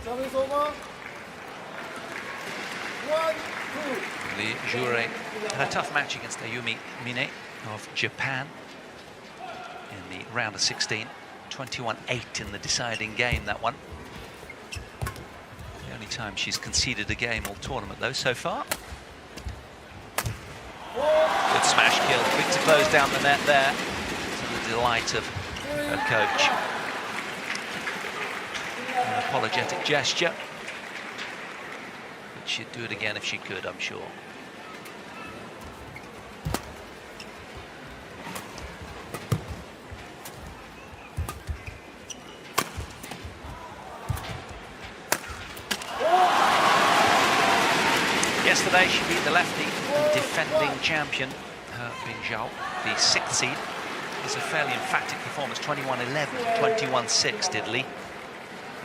Service over. 1-2. Lee Xuerui had a tough match against Ayumi Mine of Japan in the round of 16. 21-8 in the deciding game, that one. The only time she's conceded a game all tournament, though, so far. Good smash kill, quick to close down the net there, to the delight of her coach. An apologetic gesture. But she'd do it again if she could, I'm sure. Yesterday she beat the lefty and defending champion, Bing Zhao, the 6th seed. It was a fairly emphatic performance, 21-11, 21-6 did Lee,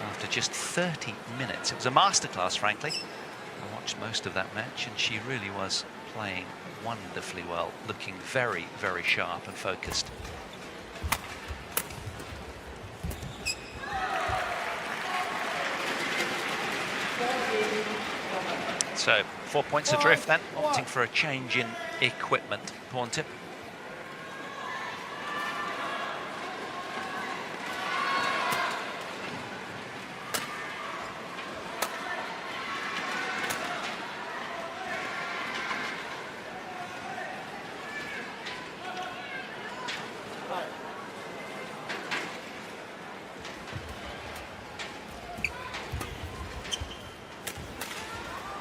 after just 30 minutes. It was a masterclass, frankly. I watched most of that match and she really was playing wonderfully well, looking very, very sharp and focused. So 4 points adrift then, opting for a change in equipment. Porntip.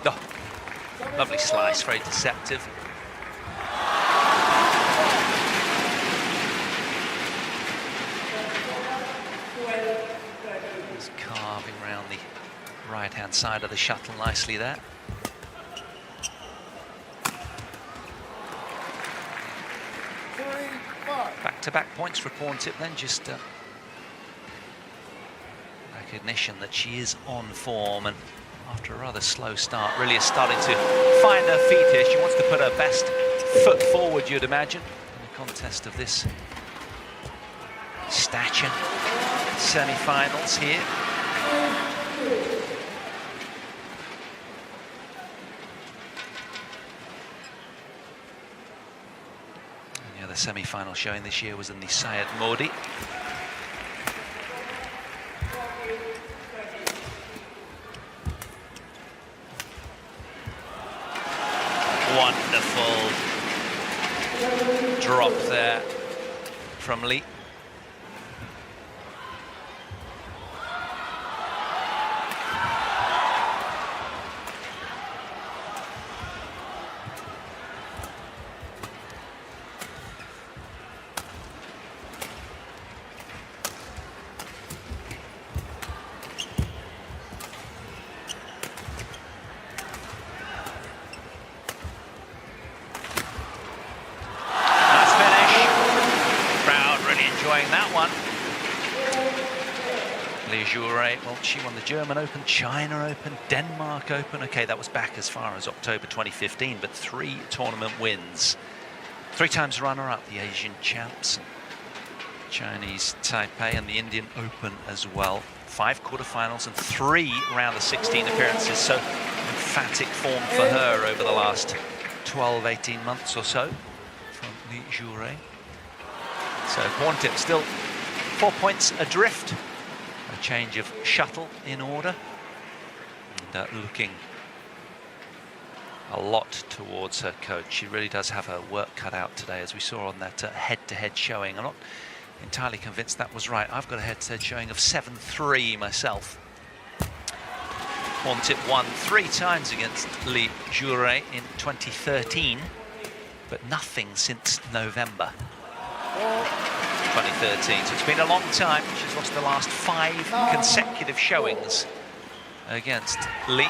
Oh, lovely slice, very deceptive. Just carving around the right-hand side of the shuttle nicely there. Back-to-back points for Porntip then, just recognition that she is on form, and after a rather slow start, really is starting to find her feet here. She wants to put her best foot forward, you'd imagine, in a contest of this stature. Semi-finals here. And the other semi-final showing this year was in the Syed Modi. Wonderful drop there from Lee. That one. Lee Xuerui, well, she won the German Open, China Open, Denmark Open. Okay, that was back as far as October 2015, but 3 tournament wins. 3 times runner-up, the Asian champs, Chinese Taipei, and the Indian Open as well. 5 quarterfinals and 3 round of 16 appearances. So emphatic form for her over the last 12, 18 months or so from Lee Xuerui. So Porntip still 4 points adrift. A change of shuttle in order. And looking a lot towards her coach. She really does have her work cut out today, as we saw on that head-to-head showing. I'm not entirely convinced that was right. I've got a head-to-head showing of 7-3 myself. Porntip won 3 times against Lee Xuerui in 2013, but nothing since November 2013. So it's been a long time. She's lost the last 5 consecutive showings against Lee.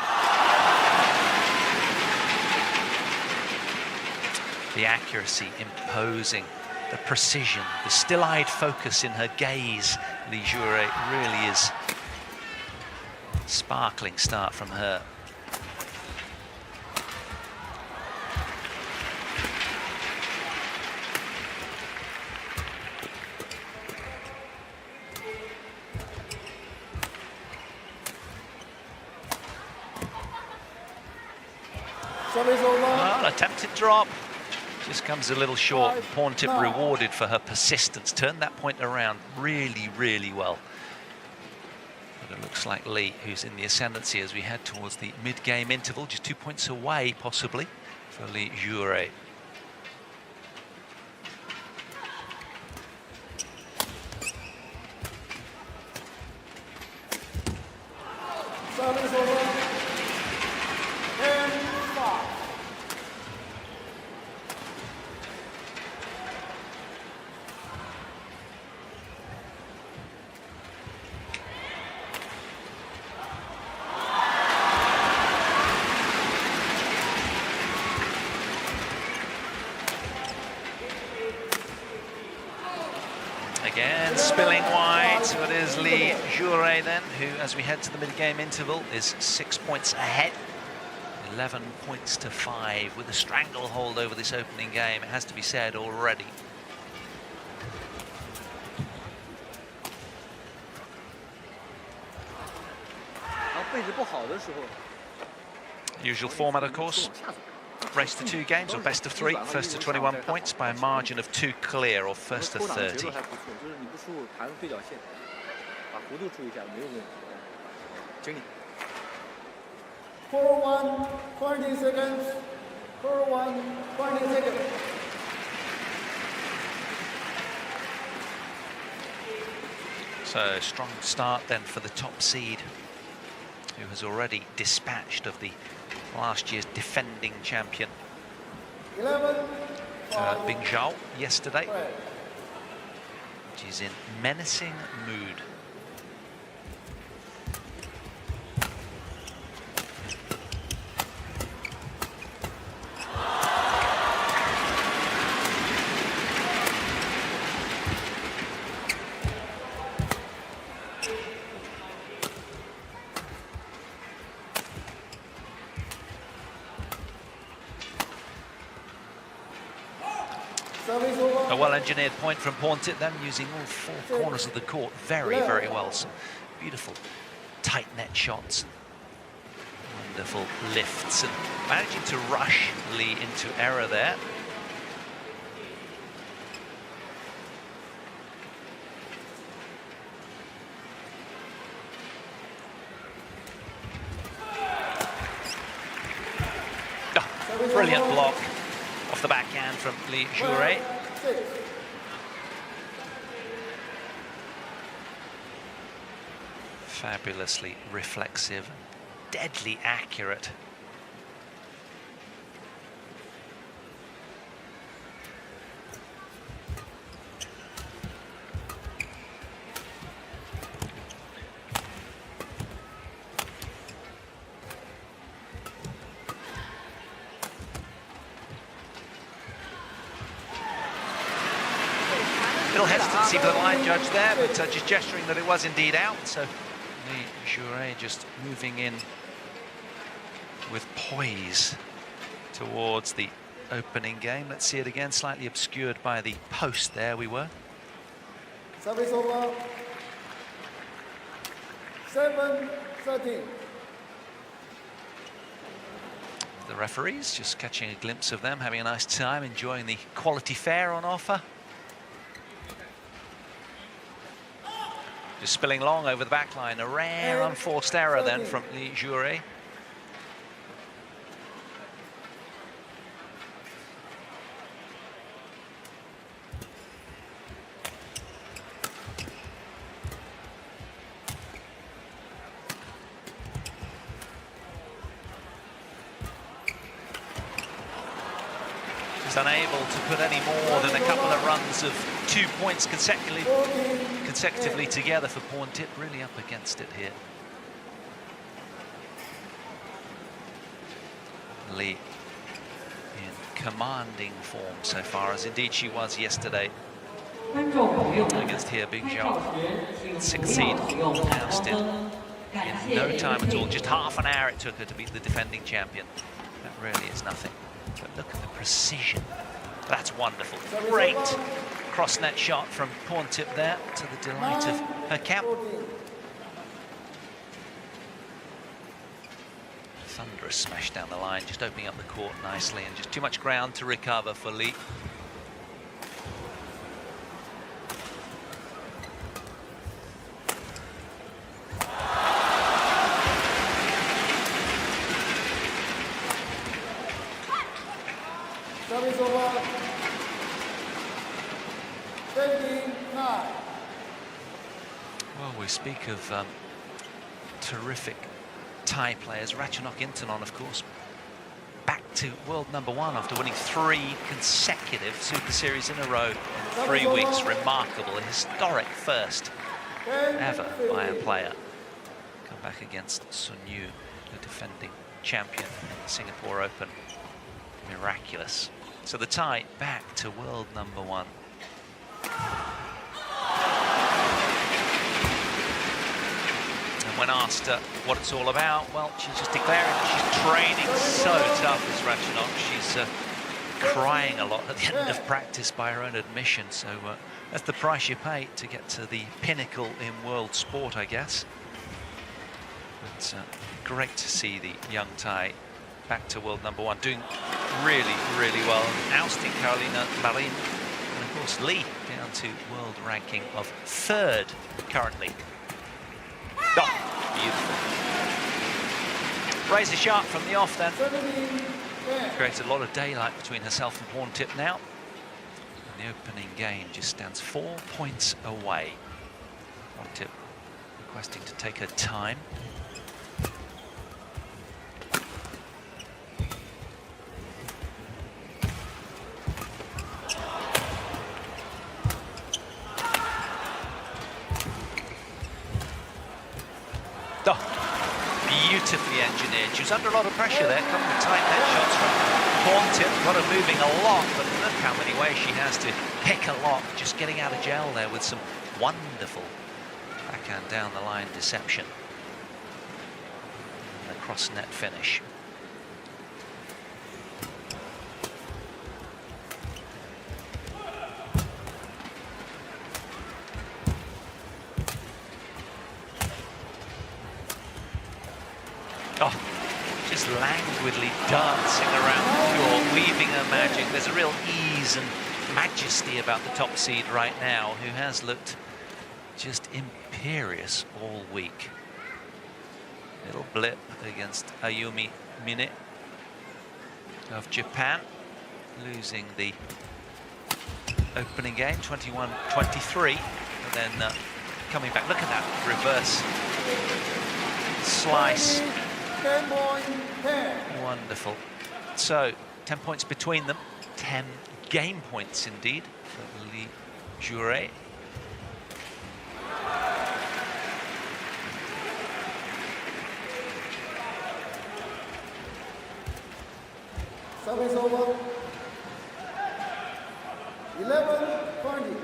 The accuracy imposing, the precision, the still-eyed focus in her gaze. Lee Xuerui really is sparkling start from her. Well, attempted drop. Just comes a little short. Porntip rewarded for her persistence. Turned that point around really, really well. But it looks like Lee, who's in the ascendancy as we head towards the mid-game interval, just 2 points away, possibly, for Lee Xuerui. Again, spilling wide, so it is Lee Xuerui then, who, as we head to the mid-game interval, is 6 points ahead. 11 points to 5, with a stranglehold over this opening game, it has to be said already. Usual format, of course. Race to 2 games, or best of 3, first to 21 points by a margin of 2 clear, or first to 30. So, strong start then for the top seed, who has already dispatched of the last year's defending champion Bing Zhao yesterday, which is in menacing mood. A well-engineered point from Porntip, then using all 4 corners of the court very, very well. Some beautiful tight net shots, wonderful lifts, and managing to rush Lee into error there. Oh, brilliant block off the backhand from Lee Xuerui. Fabulously reflexive, deadly accurate. Little hesitancy for the line judge there, but just gesturing that it was indeed out. So Lee Xuerui just moving in with poise towards the opening game. Let's see it again, slightly obscured by the post there we were. Service over. 7-13. The referees just catching a glimpse of them, having a nice time, enjoying the quality fare on offer. Just spilling long over the back line. A rare unforced error then from Lee Xuerui. She's unable to put any more than a couple of runs of 2 points consecutively together for Porntip. Really up against it here. Lee in commanding form so far, as indeed she was yesterday against here Bing Zhao. 6th seed, ousted in no time at all. Just half an hour it took her to beat the defending champion. That really is nothing. But look at the precision. That's wonderful. Great cross-net shot from Porntip there, to the delight of her camp. thunderous smash down the line, just opening up the court nicely, and just too much ground to recover for Lee. Service over. 29. Well, we speak of terrific Thai players. Ratchanok Intanon, of course, back to world #1 after winning 3 consecutive Super Series in a row in 3 weeks. Remarkable, a historic first ever by a player. Come back against Sun Yu, the defending champion in the Singapore Open. Miraculous. So the Thai back to world #1. When asked what it's all about, well, she's just declaring that she's training so tough as Ratchanok. She's crying a lot at the end of practice by her own admission. So that's the price you pay to get to the pinnacle in world sport, I guess. But great to see the young Thai back to world #1, doing really, really well, ousting Carolina Marin. And of course, Lee down to world ranking of 3rd currently. Oh, beautiful. Razor sharp from the off then. Creates a lot of daylight between herself and Porntip now. And the opening game just stands 4 points away. Porntip requesting to take her time. Beautifully engineered. She was under a lot of pressure there, coming with tight net shots from Porntip. Got her moving a lot, but look how many ways she has to pick a lot. Just getting out of jail there with some wonderful backhand down the line deception. And the cross net finish. Oh, just languidly dancing around the floor, weaving her magic. There's a real ease and majesty about the top seed right now, who has looked just imperious all week. Little blip against Ayumi Mine of Japan, losing the opening game, 21-23, and then coming back. Look at that reverse slice. 10 point 10. Wonderful. So 10 points between them, 10 game points indeed for Lee Xuerui. Service over. 11-20.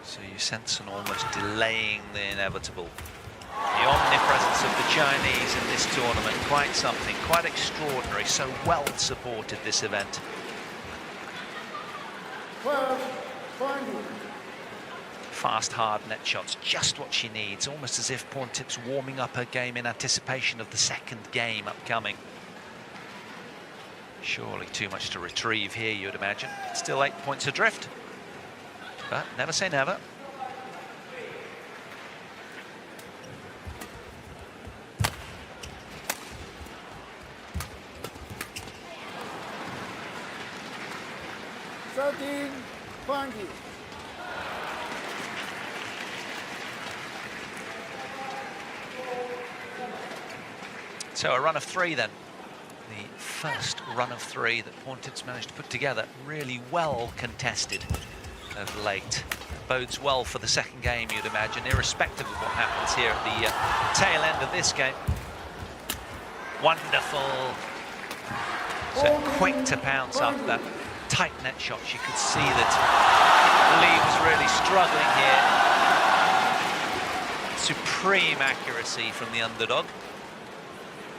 So you sense an almost delaying the inevitable. The omnipresence of the Chinese in this tournament, quite something, quite extraordinary, so well supported this event. 12-20. Fast, hard net shots, just what she needs, almost as if Porntip's warming up her game in anticipation of the second game upcoming. Surely too much to retrieve here, you'd imagine. Still 8 points adrift. But never say never. So a run of 3 then. The first run of 3 that Porntip's managed to put together, really well contested of late. Bodes well for the second game, you'd imagine, irrespective of what happens here at the tail end of this game. Wonderful. So quick to pounce after that tight net shot. You could see that Lee was really struggling here. Supreme accuracy from the underdog.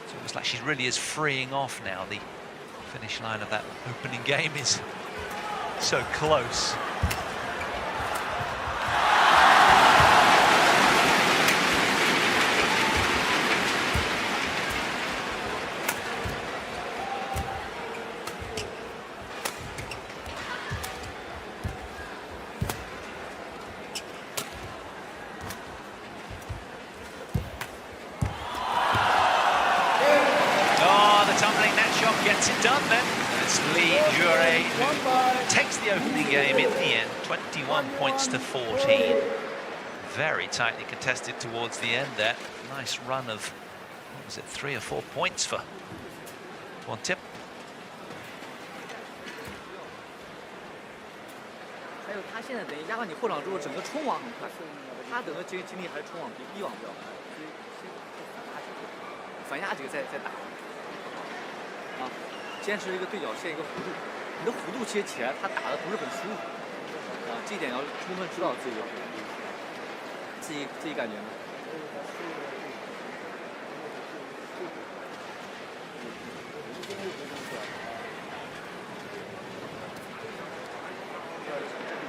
It's almost like she really is freeing off now. The finish line of that opening game is so close. running that shot gets it done then. And it's Xuerui who takes the opening game in the end, 21 points to 14. Very tightly contested towards the end there. Nice run of, what was it, 3 or 4 points for Porntip. 还有他现在等于压完你后场之后，整个冲网很快，他整个精力还是冲网比逼网比较快，所以先反压几个再打。啊，坚持一个对角线一个弧度，你的弧度其实起来他打的不是很舒服，啊，这一点要充分知道自己感觉呢。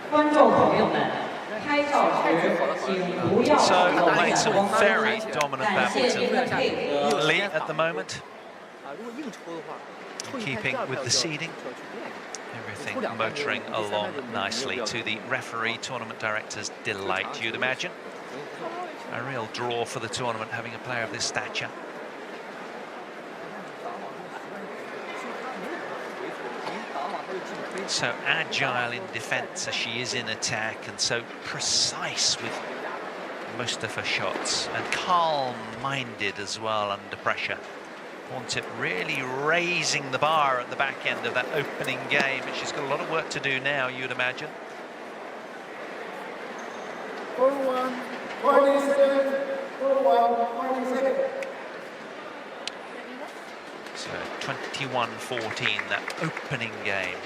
观众朋友们，拍照时请不要 So 使用 playing 闪 some 光灯。 very dominant 感谢您的 badminton. 配合。 Lee at the moment, 啊，如果硬抽的话，抽一 keeping 拍 with the seeding. Everything motoring along nicely to the referee, tournament director's delight, you'd imagine. A real draw for the tournament, having a player of this stature. So agile in defence as she is in attack, and so precise with most of her shots, and calm-minded as well under pressure. Porntip really raising the bar at the back end of that opening game, but she's got a lot of work to do now, you'd imagine. 41, 20 seconds, 41, 20 seconds. So 21-14, that opening game.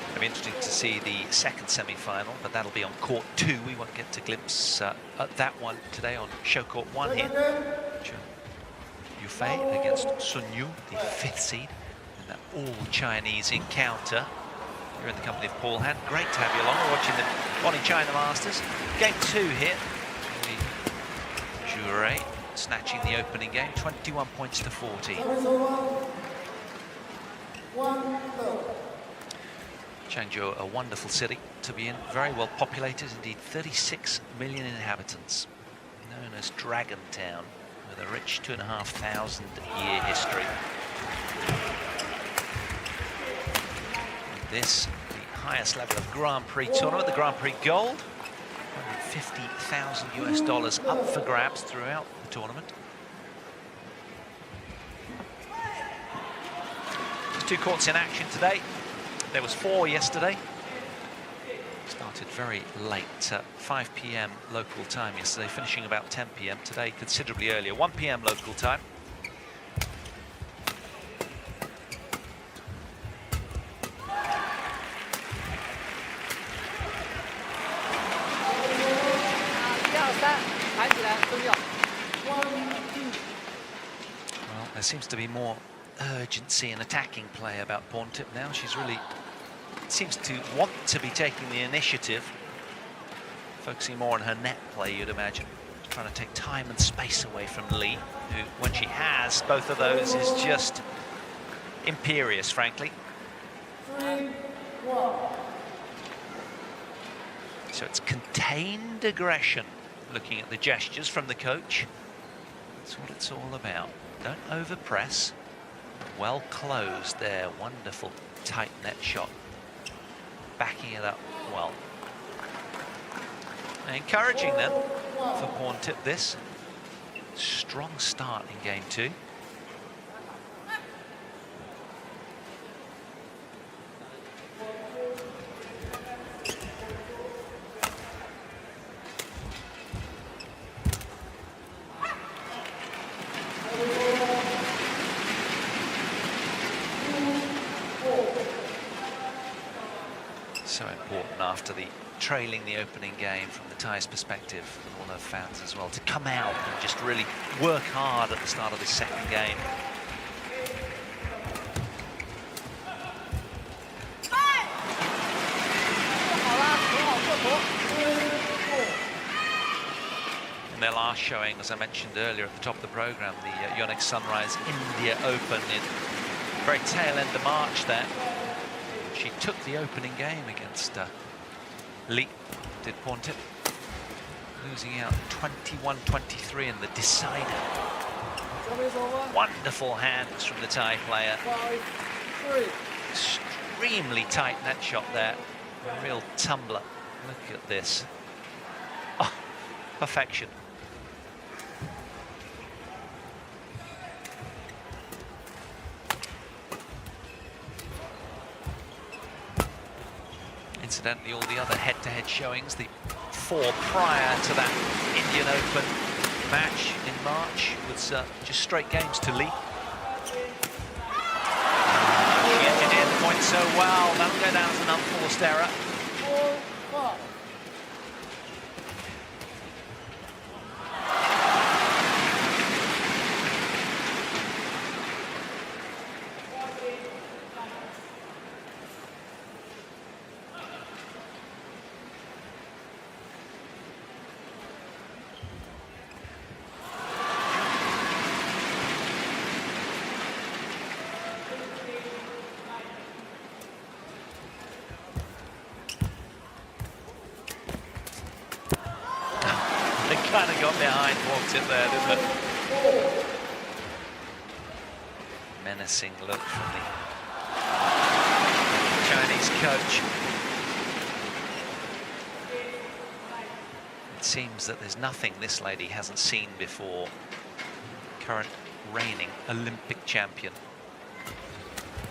It'll be interesting to see the second semi-final, but that'll be on court 2. We won't get to glimpse at that one today on show court 1 here. Yufei against Sunyu, the 5th seed, in that all-Chinese encounter. You're in the company of Paul Han. Great to have you along. We're watching the Bonnie China Masters. Game 2 here. Xuerui snatching the opening game, 21 points to 14. Changzhou, a wonderful city to be in, very well populated indeed, 36 million inhabitants, known as Dragon Town, with a rich 2,500-year history. And this, the highest level of Grand Prix tournament, the Grand Prix Gold, $150,000 up for grabs throughout the tournament. There's 2 courts in action today. There was 4 yesterday. Started very late, 5 p.m. local time yesterday, finishing about 10 p.m. Today, considerably earlier, 1 p.m. local time. Well, there seems to be more urgency and attacking play about Porntip now. She's really seems to want to be taking the initiative, focusing more on her net play, you'd imagine, trying to take time and space away from Lee, who, when she has both of those, is just imperious, frankly. 3, 1. So it's contained aggression, looking at the gestures from the coach. That's what it's all about. Don't overpress. Well closed there, wonderful tight net shot. Backing it up well. Encouraging then for Porntip this. Strong start in game 2. So important after the trailing the opening game from the Thai's perspective, and all her fans as well, to come out and just really work hard at the start of this second game. In their last showing, as I mentioned earlier at the top of the programme, the Yonex Sunrise India Open in very tail end of March there. She took the opening game against Lee, did Porntip, losing out 21-23 in the decider. Wonderful hands from the Thai player. 5-3. Extremely tight net shot there. A real tumbler. Look at this. Oh, perfection. Incidentally, all the other head-to-head showings, the 4 prior to that Indian Open match in March, was just straight games to Lee. She engineered the point so well. That'll go down as an unforced error. 4-5. They kind of got behind Porntip there, didn't it? Menacing look from the Chinese coach. It seems that there's nothing this lady hasn't seen before. Current reigning Olympic champion.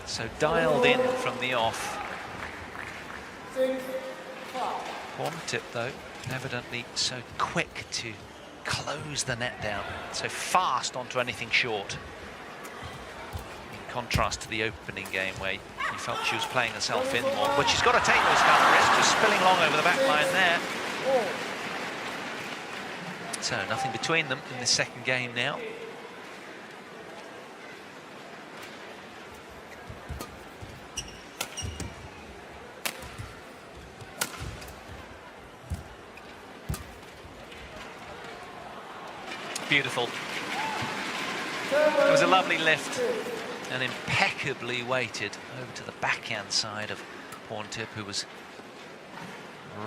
So dialed in from the off. 6-5. Porntip, though, evidently so quick to close the net down, so fast onto anything short. In contrast to the opening game where you felt she was playing herself in more, but she's got to take those kind of risks, just spilling long over the back line there. So nothing between them in the second game now. Beautiful. It was a lovely lift and impeccably weighted over to the backhand side of Porntip, who was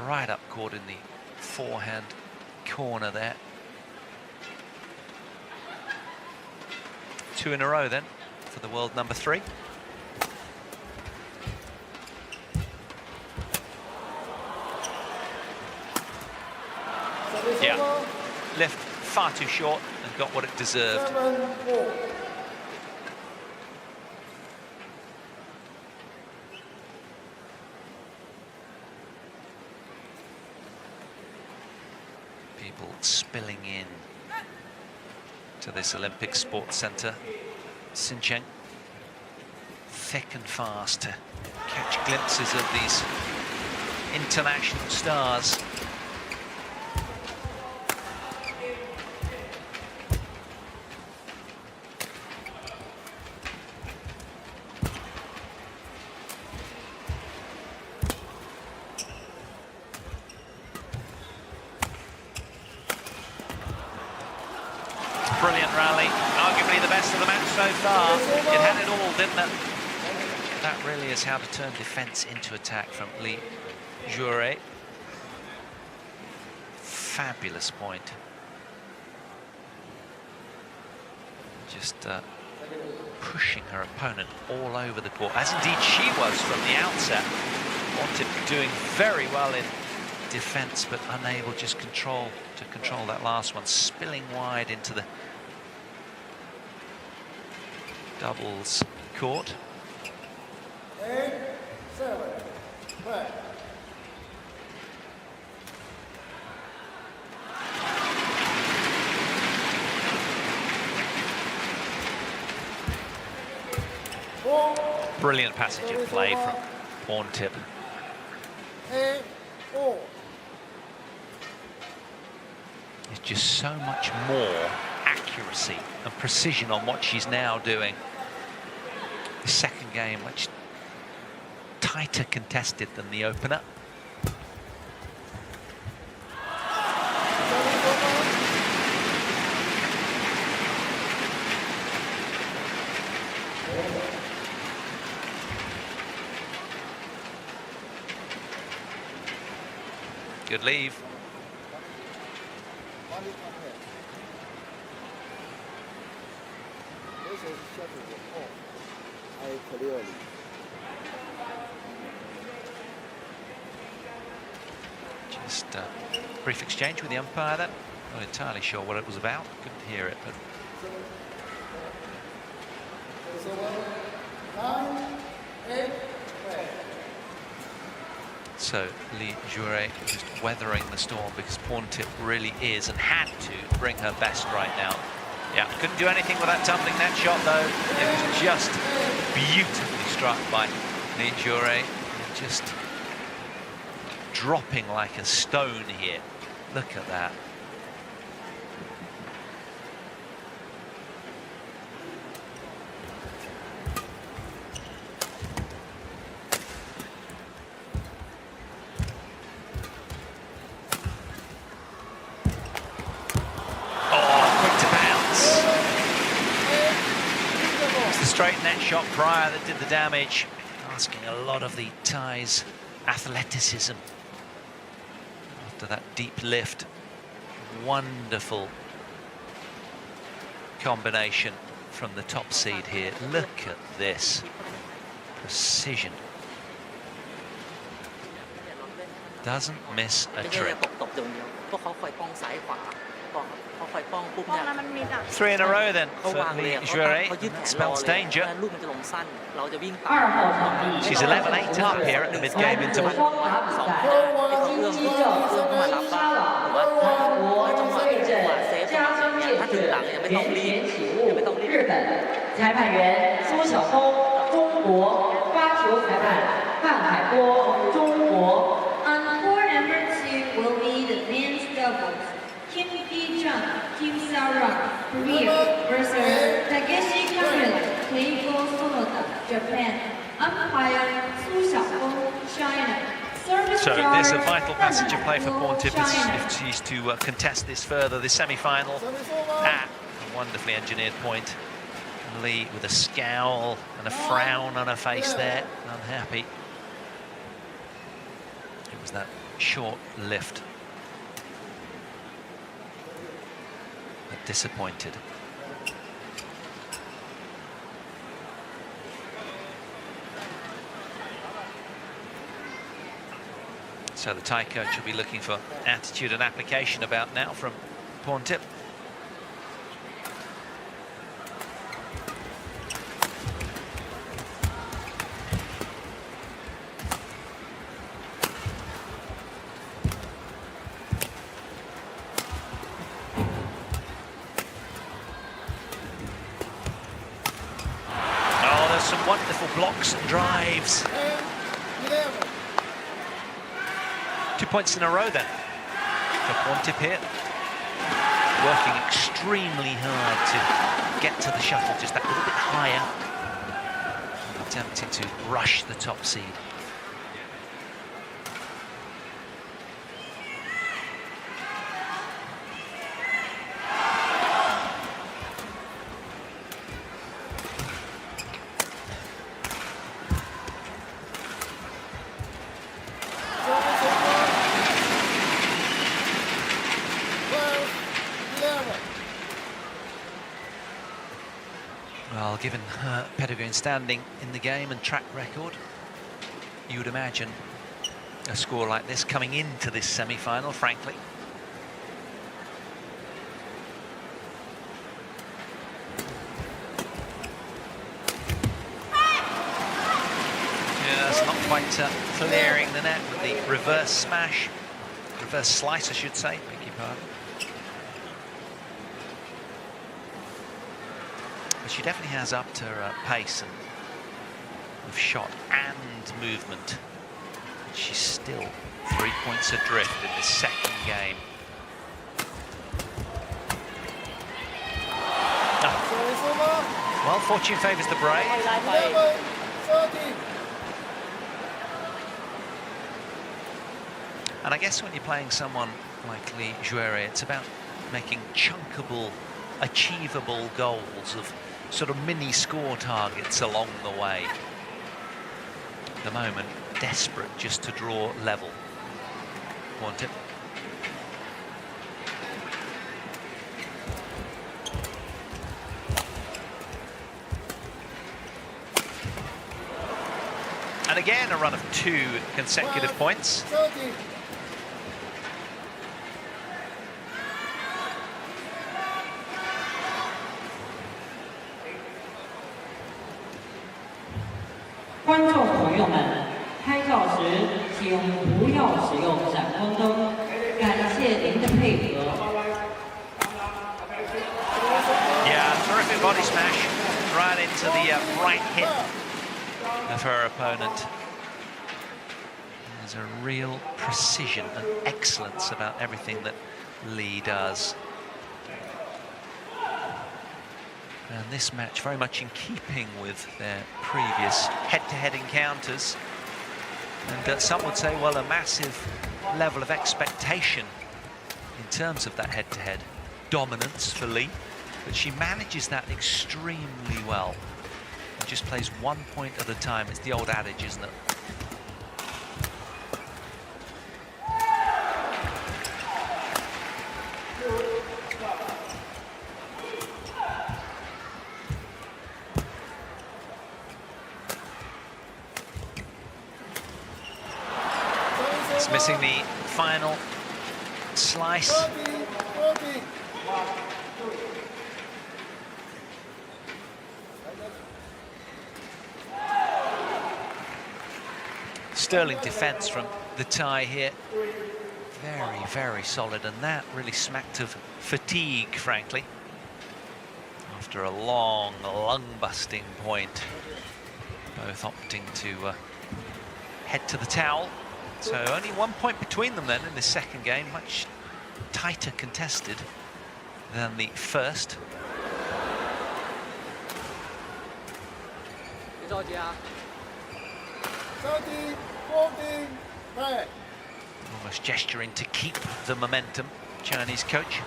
right up caught in the forehand corner there. 2 in a row then for the world number 3. Yeah, lift far too short and got what it deserved. 7-4. People spilling in to this Olympic Sports Centre, Xinjiang, thick and fast to catch glimpses of these international stars. Brilliant rally, arguably the best of the match so far. It had it all, didn't it? That really is how to turn defence into attack from Xuerui. Fabulous point. Just pushing her opponent all over the court, as indeed she was from the outset. Porntip doing very well in defence, but unable just to control that last one, spilling wide into the doubles court. 8-7. Back. Brilliant passage of play from Porntip. 8-4. There's just so much more accuracy and precision on what she's now doing. The second game, much tighter contested than the opener. Good leave. Just a brief exchange with the umpire then. Not entirely sure what it was about. Couldn't hear it, but so Xuerui just weathering the storm because Porntip really is and had to bring her best right now. Yeah, couldn't do anything with that tumbling net shot though. It was just beautifully struck by Xuerui. Just dropping like a stone here. Look at that. Straight net shot prior that did the damage, asking a lot of the Thai's athleticism after that deep lift. Wonderful combination from the top seed here. Look at this precision. Doesn't miss a trick. 3 in a row then for Xuerui. Spells danger. She's 11-8 up here at the mid-game interval. So there's a vital passage of play for Porntip if she's to contest this further, this semi-final at a wonderfully engineered point. Lee with a scowl and a frown on her face there, unhappy. It was that short lift that disappointed. So the Thai coach will be looking for attitude and application about now from Porntip. Oh, there's some wonderful blocks and drives. 2 points in a row then for Porntip here. Working extremely hard to get to the shuttle just that little bit higher. Attempting to rush the top seed. Well, given her pedigree and standing in the game and track record, you would imagine a score like this coming into this semi-final, frankly. Just not quite clearing the net with the reverse smash, reverse slice, I should say, beg your pardon. She definitely has upped her pace and of shot and movement. She's still 3 points adrift in the second game. Oh. Well, fortune favours the brave. And I guess when you're playing someone like Xuerui, it's about making chunkable, achievable goals of sort of mini score targets along the way. At the moment, desperate just to draw level. Porntip. And again, a run of 2 consecutive points. 30. 观众朋友们，拍照时请不要使用闪光灯，感谢您的配合。Yeah, terrific body smash right into the right hip of her opponent. There's a real precision and excellence about everything that Lee does. And this match very much in keeping with their previous head-to-head encounters. And some would say, well, a massive level of expectation in terms of that head-to-head dominance for Lee. But she manages that extremely well. And just plays 1 point at a time. It's the old adage, isn't it? It's missing the final slice. 30. 30. Sterling defence from the Thai here. Very, very solid, and that really smacked of fatigue, frankly. After a long, lung-busting point, both opting to head to the towel. So only 1 point between them then in this second game, much tighter contested than the first. 别着急啊。 30. 40. Play. Almost gesturing to keep the momentum, Chinese coach.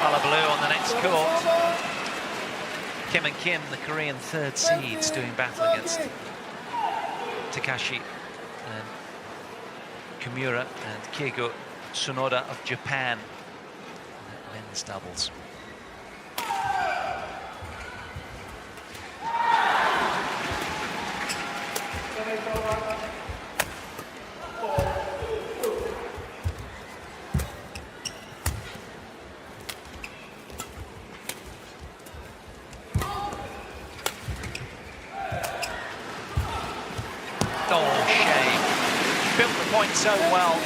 Hullabaloo on the next court. Kim and Kim, the Korean third seeds, doing battle against Takashi and Kimura and Keigo Tsunoda of Japan. Men's doubles. Oh, shame. Built the point so well.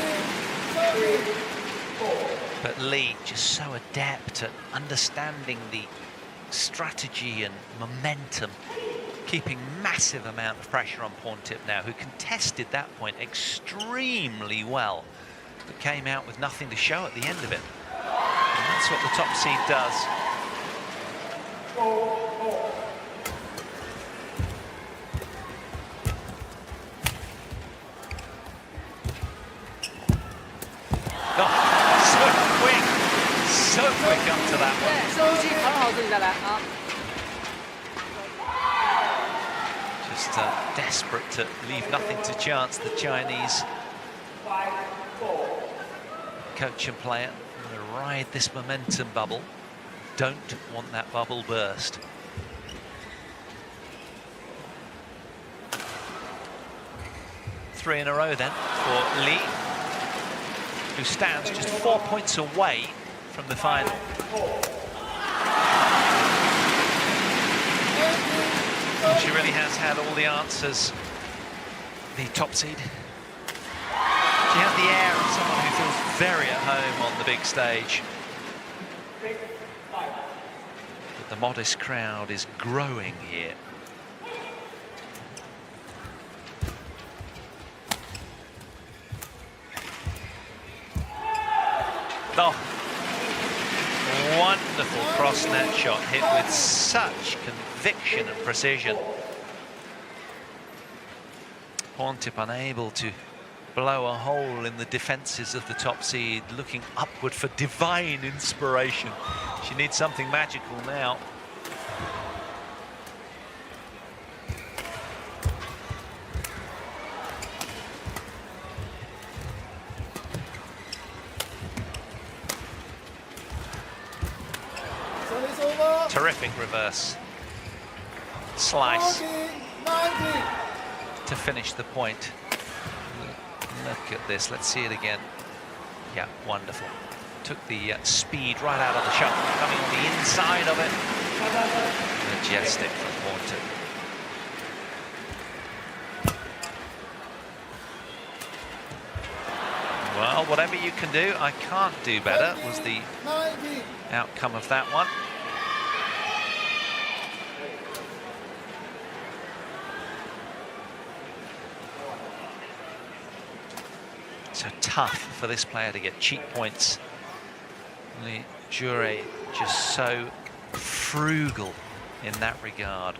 But Lee just so adept at understanding the strategy and momentum, keeping massive amount of pressure on Porntip now, who contested that point extremely well, but came out with nothing to show at the end of it. And that's what the top seed does. So quick up to that one. 深呼吸，调整好自己再来啊。 Just desperate to leave nothing to chance, the Chinese coach and player. Going to ride this momentum bubble. Don't want that bubble burst. Three in a row then for Lee, who stands just 4 points away from the final. Well, she really has had all the answers, the top seed. She has the air of someone who feels very at home on the big stage. But the modest crowd is growing here. Oh, wonderful cross-net shot, hit with such conviction and precision. Porntip unable to blow a hole in the defences of the top seed, looking upward for divine inspiration. She needs something magical now. Service over. Terrific reverse slice 90. to finish the point. Look at this, let's see it again. Yeah, wonderful. Took the speed right out of the shot, coming on the inside of it. Majestic from Porntip. Well, whatever you can do, I can't do better, was the 90. outcome of that one. So tough for this player to get cheap points. Xuerui just so frugal in that regard.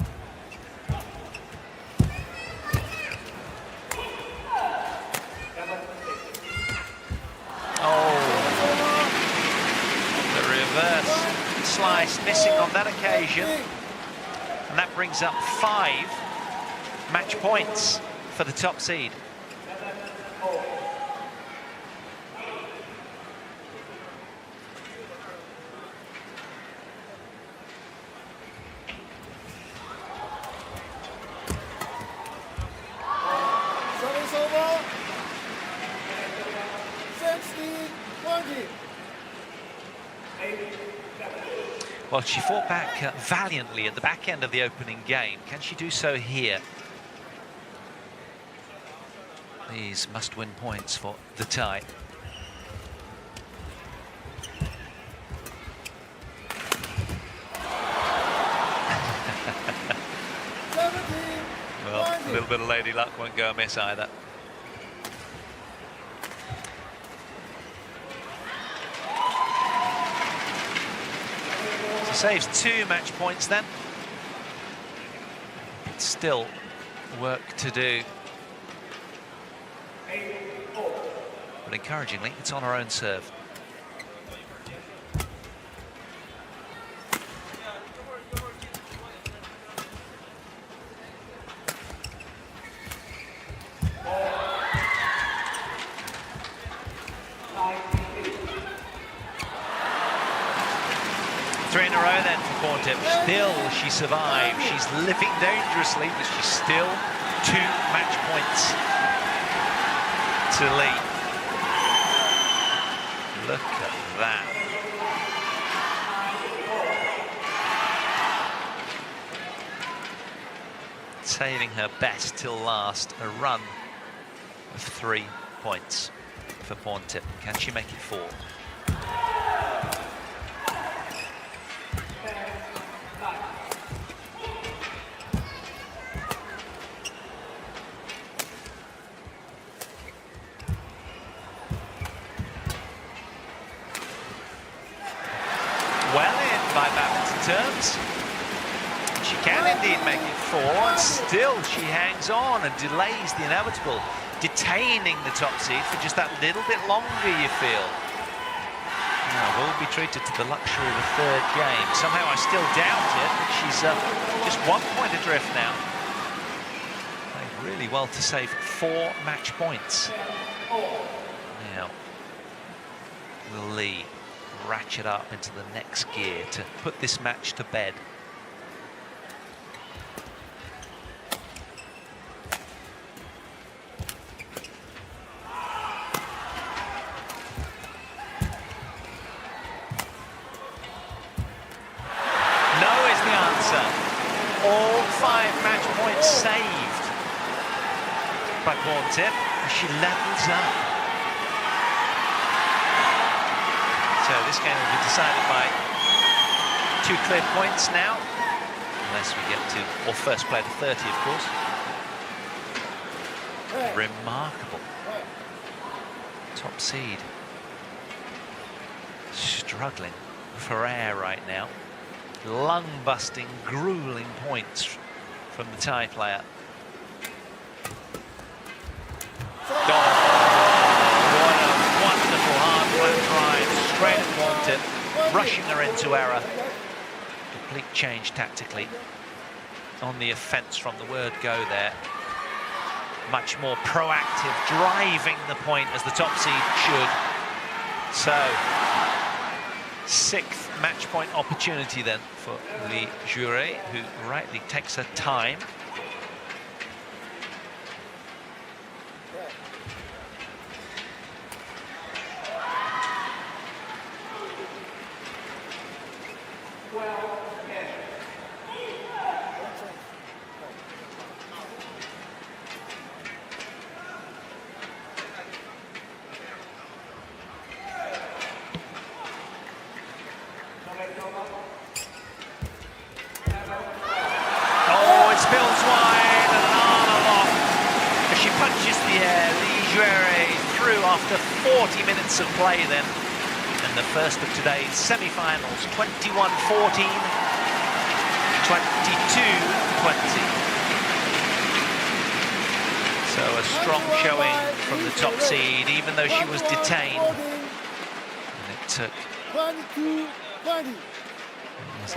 Oh, the reverse slice missing on that occasion. And that brings up 5 match points for the top seed. Service over. 60-20. Well, she fought back valiantly at the back end of the opening game. Can she do so here? These must-win points for the tie. Well, a little bit of lady luck won't go amiss either. So saves 2 match points then. Still work to do. But encouragingly, it's on her own serve. Three in a row then for Porntip. Still, she survived. She's living dangerously, but she's still 2 match points to lead. Look at that. Saving her best till last. A run of 3 points for Porntip. Can she make it 4? Well in by badminton terms. She can indeed make it 4, and still she hangs on and delays the inevitable, detaining the top seed for just that little bit longer, you feel. Now, will be treated to the luxury of a 3rd game. Somehow I still doubt it, but she's just 1 point adrift now. Played really well to save 4 match points. Now, will Lee ratchet up into the next gear to put this match to bed? No is the answer. All 5 match points saved by Porntip as she levels up. So this game will be decided by 2 clear points now, unless we get to, or first play to 30, of course. Remarkable. Top seed. Struggling for air right now. Lung-busting, grueling points from the Thai player. Oh. rushing her into error. Complete change tactically. On the offence from the word go there. Much more proactive, driving the point as the top seed should. So, 6th match point opportunity then for Xuerui, who rightly takes her time. Spills wide and an arm aloft as she punches the air. Xuerui through after 40 minutes of play then in the first of today's semi-finals. 21-14, 22-20. So a strong showing from the top seed, even though she was detained. And it took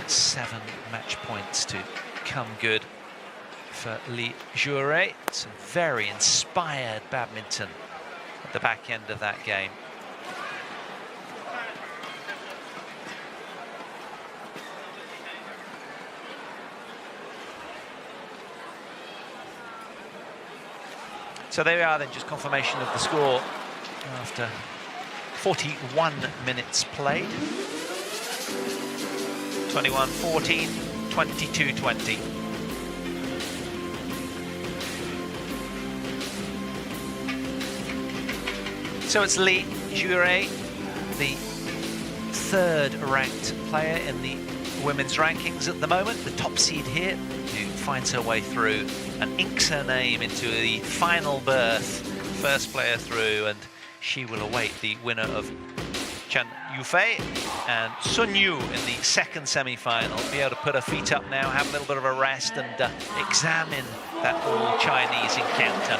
7 match points to come good for Xuerui. Some very inspired badminton at the back end of that game. So there we are then, just confirmation of the score after 41 minutes played. 21-14, 22-20. So it's Xuerui, the 3rd ranked player in the women's rankings at the moment, the top seed here, who finds her way through and inks her name into the final berth, first player through, and she will await the winner of Chen Yufei and Sun Yu in the 2nd semi-final. Be able to put her feet up now, have a little bit of a rest, and examine that all-Chinese encounter.